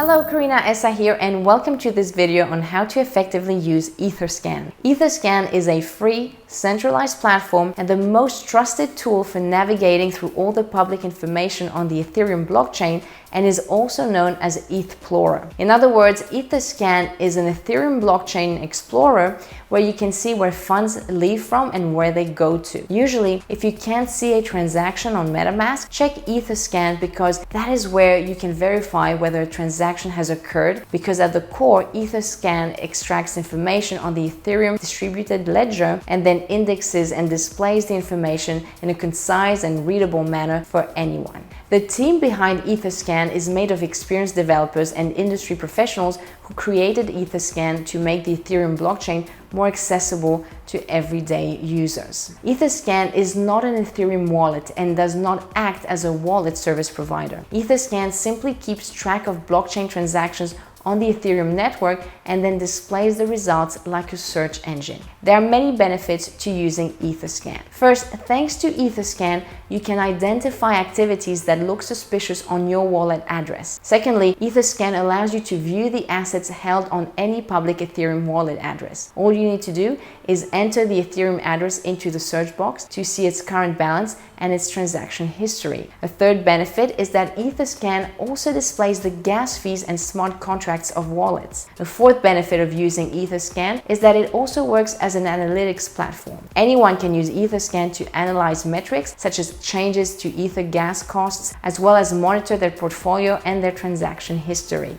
Hello, Karina Essa here, and welcome to this video on how to effectively use Etherscan. Etherscan is a free, centralized platform and the most trusted tool for navigating through all the public information on the Ethereum blockchain, and is also known as Explorer. In other words, Etherscan is an Ethereum blockchain explorer where you can see where funds leave from and where they go to. Usually, if you can't see a transaction on MetaMask, check Etherscan because that is where you can verify whether a transaction has occurred, because at the core, Etherscan extracts information on the Ethereum distributed ledger and then indexes and displays the information in a concise and readable manner for anyone. The team behind Etherscan is made of experienced developers and industry professionals who created Etherscan to make the Ethereum blockchain more accessible to everyday users. Etherscan is not an Ethereum wallet and does not act as a wallet service provider. Etherscan simply keeps track of blockchain transactions on the Ethereum network and then displays the results like a search engine. There are many benefits to using Etherscan. First, thanks to Etherscan, you can identify activities that look suspicious on your wallet address. Secondly, Etherscan allows you to view the assets held on any public Ethereum wallet address. All you need to do is enter the Ethereum address into the search box to see its current balance and its transaction history. A third benefit is that Etherscan also displays the gas fees and smart contracts of wallets. The fourth benefit of using Etherscan is that it also works as an analytics platform. Anyone can use Etherscan to analyze metrics such as changes to Ether gas costs, as well as monitor their portfolio and their transaction history.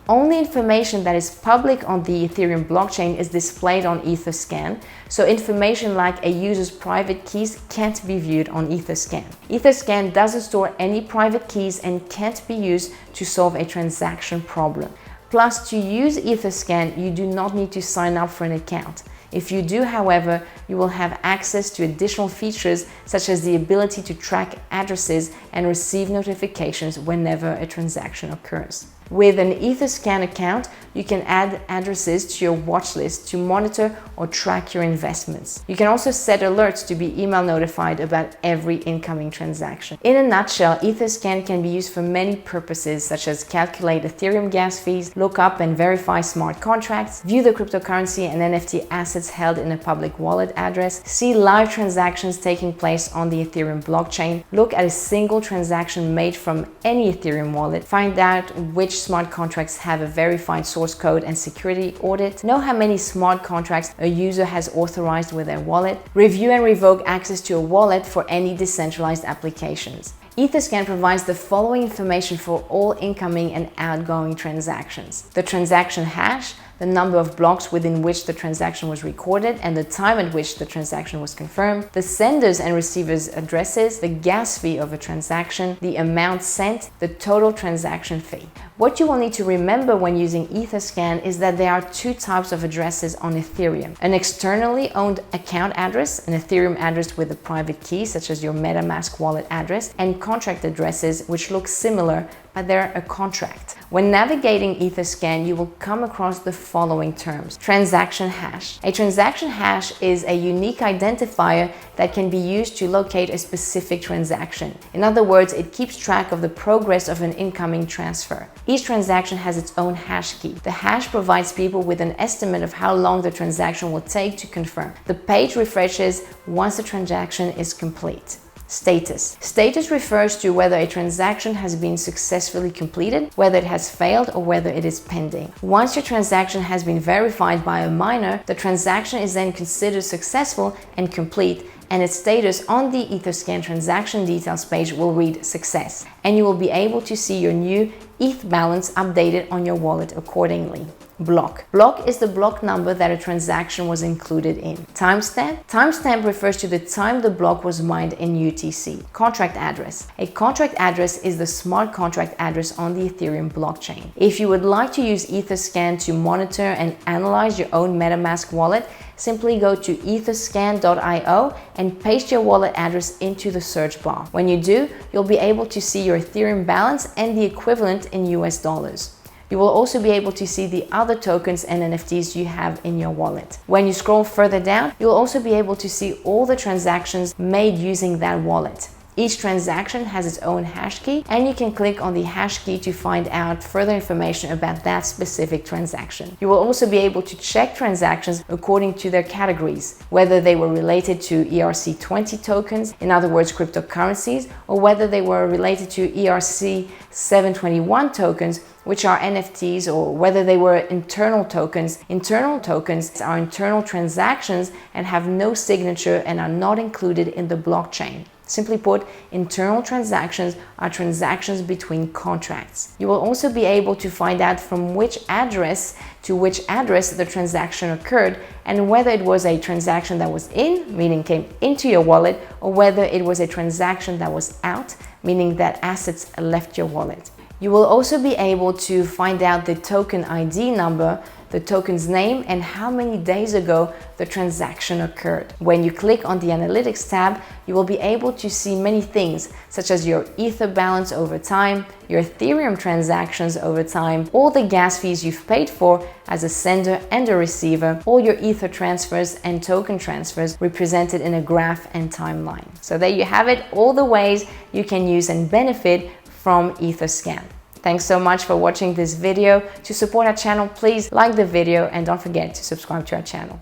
Only information that is public on the Ethereum blockchain is displayed on Etherscan, so information like a user's private keys can't be viewed on Etherscan. Etherscan doesn't store any private keys and can't be used to solve a transaction problem. Plus, to use Etherscan, you do not need to sign up for an account. If you do, however, you will have access to additional features such as the ability to track addresses and receive notifications whenever a transaction occurs. With an Etherscan account, you can add addresses to your watch list to monitor or track your investments. You can also set alerts to be email notified about every incoming transaction. In a nutshell, Etherscan can be used for many purposes, such as calculate Ethereum gas fees, look up and verify smart contracts, view the cryptocurrency and NFT assets held in a public wallet address, see live transactions taking place on the Ethereum blockchain, look at a single transaction made from any Ethereum wallet, find out which smart contracts have a verified source code and security audit, know how many smart contracts a user has authorized with their wallet, review and revoke access to a wallet for any decentralized applications. Etherscan provides the following information for all incoming and outgoing transactions: the transaction hash, the number of blocks within which the transaction was recorded and the time at which the transaction was confirmed, the senders and receivers' addresses, the gas fee of a transaction, the amount sent, the total transaction fee. What you will need to remember when using Etherscan is that there are two types of addresses on Ethereum: an externally owned account address, an Ethereum address with a private key such as your MetaMask wallet address, and contract addresses which look similar but they're a contract. When navigating Etherscan, you will come across the following terms: transaction hash. A transaction hash is a unique identifier that can be used to locate a specific transaction. In other words, it keeps track of the progress of an incoming transfer. Each transaction has its own hash key. The hash provides people with an estimate of how long the transaction will take to confirm. The page refreshes once the transaction is complete. Status. Status refers to whether a transaction has been successfully completed, whether it has failed, or whether it is pending. Once your transaction has been verified by a miner, the transaction is then considered successful and complete, and its status on the Etherscan transaction details page will read success, and you will be able to see your new ETH balance updated on your wallet accordingly. Block. Block is the block number that a transaction was included in. Timestamp. Timestamp refers to the time the block was mined in UTC. Contract address. A contract address is the smart contract address on the Ethereum blockchain. If you would like to use Etherscan to monitor and analyze your own MetaMask wallet, simply go to etherscan.io and paste your wallet address into the search bar. When you do, you'll be able to see your Ethereum balance and the equivalent in US dollars. You will also be able to see the other tokens and NFTs you have in your wallet. When you scroll further down, you'll also be able to see all the transactions made using that wallet. Each transaction has its own hash key, and you can click on the hash key to find out further information about that specific transaction. You will also be able to check transactions according to their categories, whether they were related to ERC20 tokens, in other words, cryptocurrencies, or whether they were related to ERC721 tokens, which are NFTs, or whether they were internal tokens. Internal tokens are internal transactions and have no signature and are not included in the blockchain. Simply put, internal transactions are transactions between contracts. You will also be able to find out from which address to which address the transaction occurred, and whether it was a transaction that was in, meaning came into your wallet, or whether it was a transaction that was out, meaning that assets left your wallet. You will also be able to find out the token ID number, the token's name, and how many days ago the transaction occurred. When you click on the Analytics tab, you will be able to see many things, such as your Ether balance over time, your Ethereum transactions over time, all the gas fees you've paid for as a sender and a receiver, all your Ether transfers and token transfers represented in a graph and timeline. So there you have it, all the ways you can use and benefit from Etherscan. Thanks so much for watching this video. To support our channel, please like the video and don't forget to subscribe to our channel.